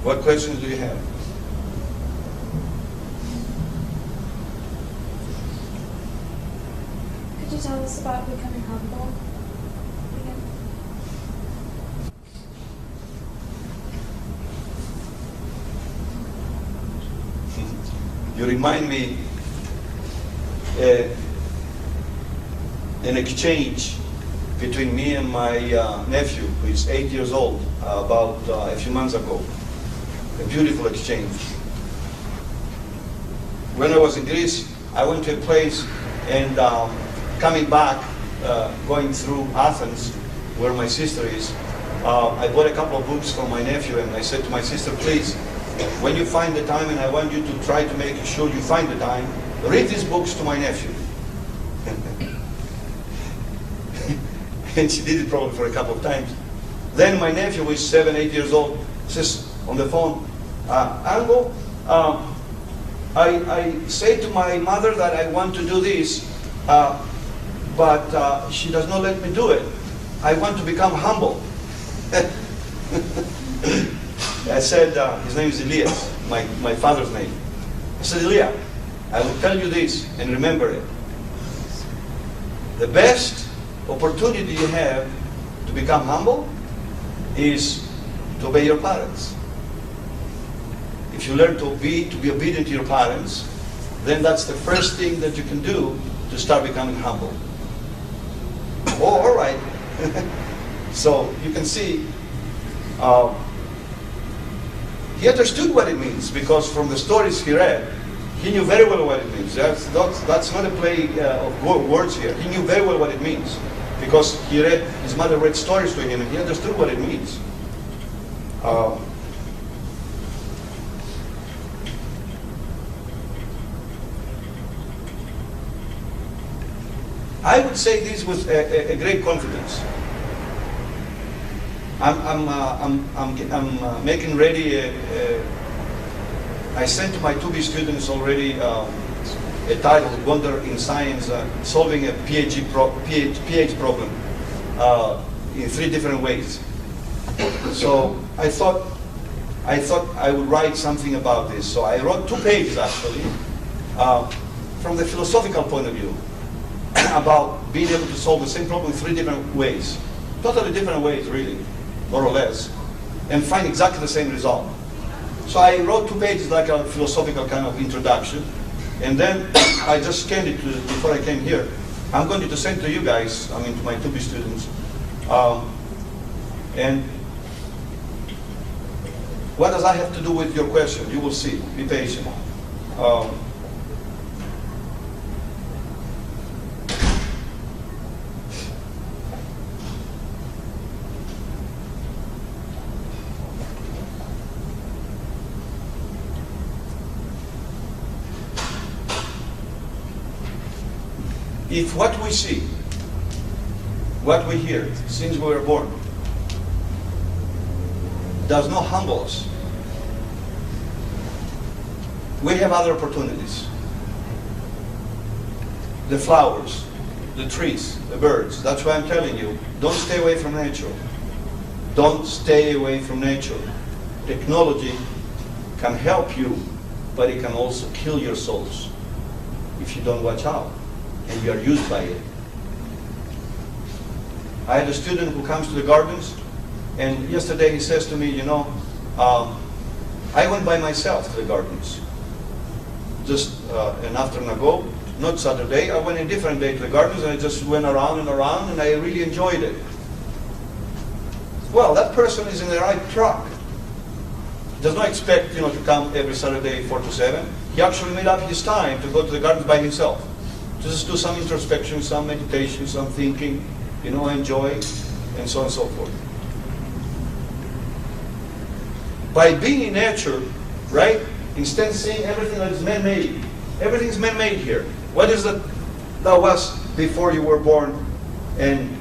What questions do you have? Could you tell us about becoming humble again? You remind me an exchange between me and my nephew, who is 8 years old, about a few months ago. A beautiful exchange. When I was in Greece, I went to a place, and coming back, going through Athens, where my sister is, I bought a couple of books for my nephew, and I said to my sister, please, when you find the time, and I want you to try to make sure you find the time, read these books to my nephew. And she did it probably for a couple of times. Then my nephew, who is 7, 8 years old, says on the phone, Uncle, I say to my mother that I want to do this, but she does not let me do it. I want to become humble. I said, his name is Elias, my father's name. I said, Elias, I will tell you this, and remember it. The best opportunity you have to become humble is to obey your parents. If you learn to be obedient to your parents, then that's the first thing that you can do to start becoming humble. Oh, all right. So you can see, he understood what it means, because from the stories he read, he knew very well what it means. That's not a play of words here. He knew very well what it means, because his mother read stories to him, and he understood what it means. I would say this with a great confidence. I'm making ready. I sent to my 2B students already a title, Wonder in Science, solving a pH problem in 3 different ways. So I thought I would write something about this. So I wrote 2 pages actually, from the philosophical point of view, about being able to solve the same problem in 3 different ways, totally different ways, really, more or less, and find exactly the same result. So I wrote 2 pages, like a philosophical kind of introduction, and then I just scanned it before I came here. I'm going to send to you guys, I mean to my 2B students. And what does that have to do with your question? You will see. Be patient. If what we see, what we hear since we were born, does not humble us, we have other opportunities. The flowers, the trees, the birds. That's why I'm telling you, don't stay away from nature. Don't stay away from nature. Technology can help you, but it can also kill your souls if you don't watch out and you are used by it. I had a student who comes to the gardens, and yesterday he says to me, you know, I went by myself to the gardens just an afternoon ago, not Saturday. I went a different day to the gardens, and I just went around and around, and I really enjoyed it. Well, that person is in the right track. He does not expect, you know, to come every Saturday 4 to 7. He actually made up his time to go to the gardens by himself, to just do some introspection, some meditation, some thinking, you know, enjoy, and so on and so forth. By being in nature, right, instead of seeing everything that is man-made, everything is man-made here. What is it that was before you were born, and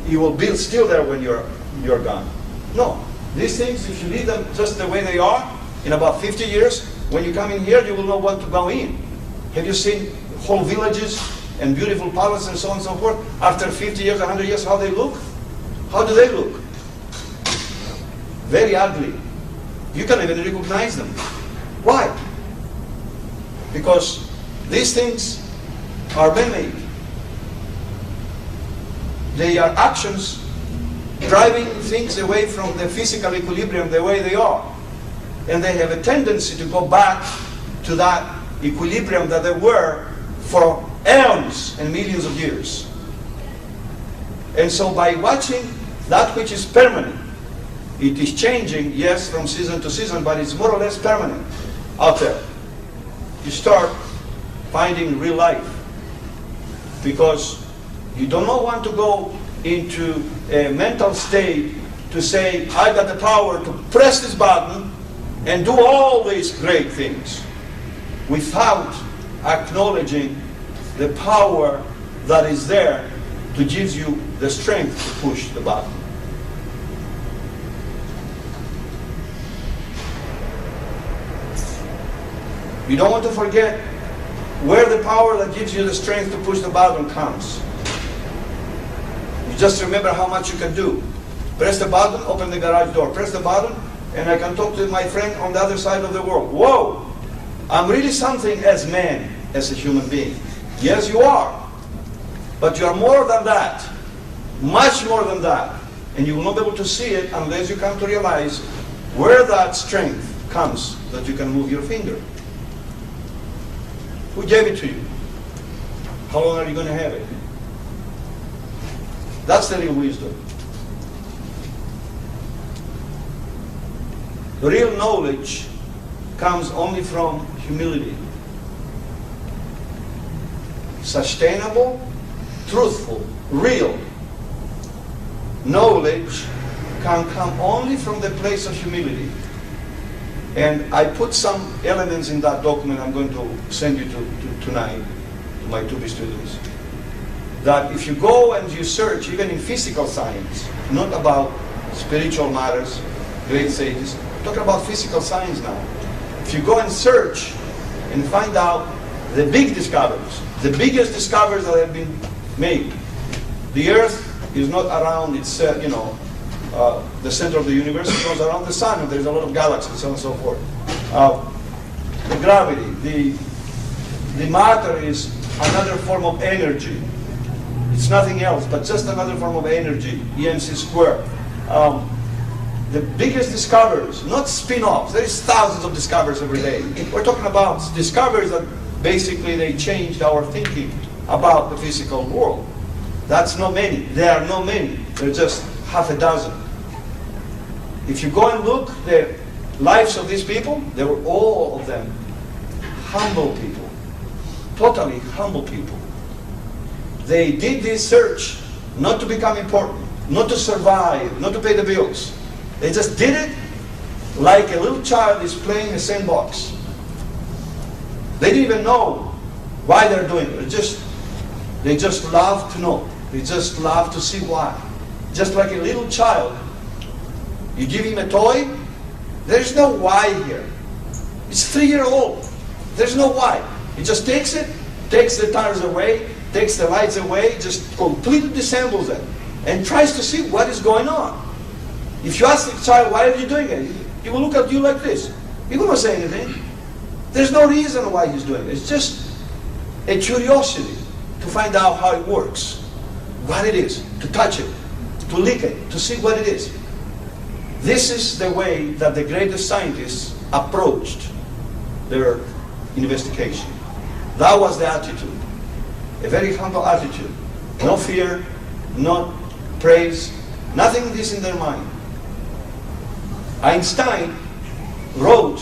you will be still there when you're gone? No. These things, if you leave them just the way they are, in about 50 years, when you come in here, you will not want to go in. Have you seen whole villages and beautiful palaces and so on and so forth? After 50 years, 100 years, how they look? How do they look? Very ugly. You can even recognize them. Why? Because these things are man-made. They are actions driving things away from the physical equilibrium the way they are. And they have a tendency to go back to that equilibrium that they were for eons and millions of years. And so by watching that which is permanent, it is changing, yes, from season to season, but it's more or less permanent out there. You start finding real life, because you do not want to go into a mental state to say, I got the power to press this button and do all these great things, without acknowledging the power that is there to give you the strength to push the button. You don't want to forget where the power that gives you the strength to push the button comes. You just remember how much you can do. Press the button, open the garage door. Press the button, and I can talk to my friend on the other side of the world. Whoa! I'm really something as man, as a human being. Yes, you are. But you are more than that. Much more than that. And you will not be able to see it unless you come to realize where that strength comes, that you can move your finger. Who gave it to you? How long are you going to have it? That's the real wisdom. The real knowledge comes only from humility. Sustainable, truthful, real knowledge can come only from the place of humility. And I put some elements in that document I'm going to send you to tonight, to my 2B students. That if you go and you search, even in physical science, not about spiritual matters, great sages, I'm talking about physical science now. If you go and search and find out the big discoveries, the biggest discoveries that have been made, the Earth is not around its, the center of the universe, it goes around the sun, and there's a lot of galaxies, so on and so forth. The gravity, the matter is another form of energy. It's nothing else but just another form of energy, EMC squared. The biggest discoveries, not spin-offs, there's thousands of discoveries every day. We're talking about discoveries that basically they changed our thinking about the physical world. That's not many. There are not many. There are just half a dozen. If you go and look the lives of these people, they were all of them humble people, totally humble people. They did this search not to become important, not to survive, not to pay the bills. They just did it like a little child is playing a sandbox. They didn't even know why they're doing it. They just love to know. They just love to see why. Just like a little child, you give him a toy, there's no why here. It's 3-year-old. There's no why. He just takes it, takes the tires away, takes the lights away, just completely disassembles it, and tries to see what is going on. If you ask the child, why are you doing it? He will look at you like this. He won't say anything. There's no reason why he's doing it. It's just a curiosity to find out how it works, what it is, to touch it, to lick it, to see what it is. This is the way that the greatest scientists approached their investigation. That was the attitude. A very humble attitude. No fear, no praise, nothing is in their mind. Einstein wrote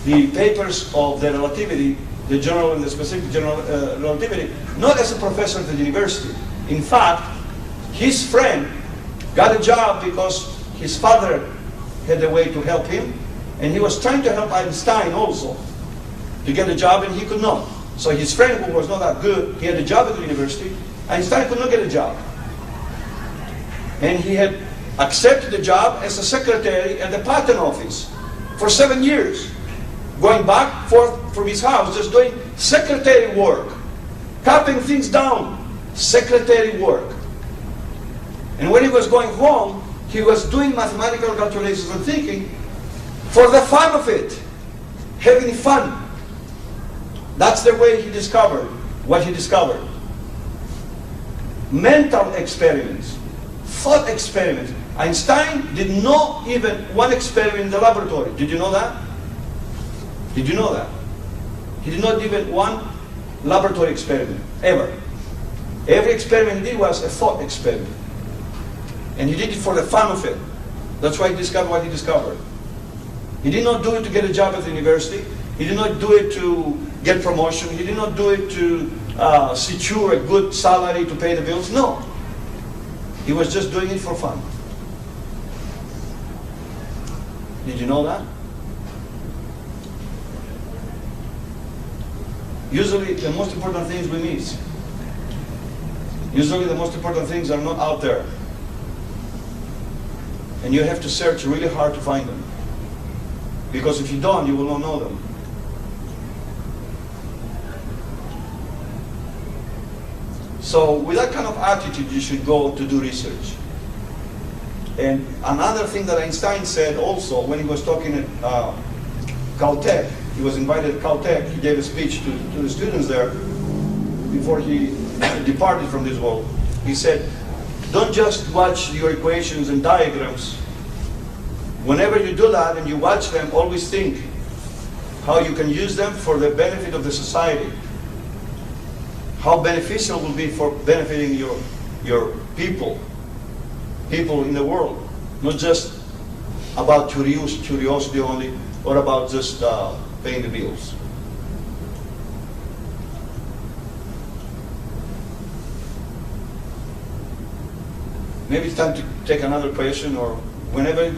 the papers of the relativity, the general and the specific general relativity, not as a professor at the university. In fact, his friend got a job because his father had a way to help him, and he was trying to help Einstein also to get a job, and he could not. So his friend, who was not that good, he had a job at the university. Einstein could not get a job. And he had accepted the job as a secretary at the patent office for 7 years, going back forth from his house, just doing secretary work, copying things down, secretary work. And when he was going home, He was doing mathematical calculations and thinking for the fun of it, having fun. That's the way he discovered what he discovered. Mental experiments, thought experiments. Einstein did not even one experiment in the laboratory. Did you know that? Did you know that? He did not even one laboratory experiment, ever. Every experiment he did was a thought experiment. And he did it for the fun of it. That's why he discovered what he discovered. He did not do it to get a job at the university. He did not do it to get promotion. He did not do it to secure a good salary to pay the bills. No. He was just doing it for fun. Did you know that? Usually the most important things we miss. Usually the most important things are not out there. And you have to search really hard to find them. Because if you don't, you will not know them. So with that kind of attitude, you should go to do research. And another thing that Einstein said also when he was talking at Caltech, he was invited to Caltech, he gave a speech to the students there before he departed from this world. He said, don't just watch your equations and diagrams. Whenever you do that and you watch them, always think how you can use them for the benefit of the society. How beneficial will be for benefiting your people in the world. Not just about curiosity only, or about just paying the bills. Maybe it's time to take another question, or whenever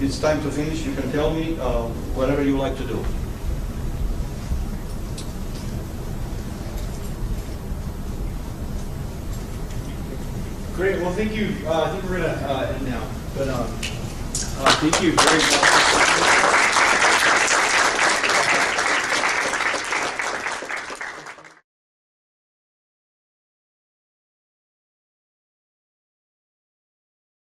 it's time to finish, you can tell me whatever you like to do. Great. Well, thank you. I think we're going to end now. But thank you very much.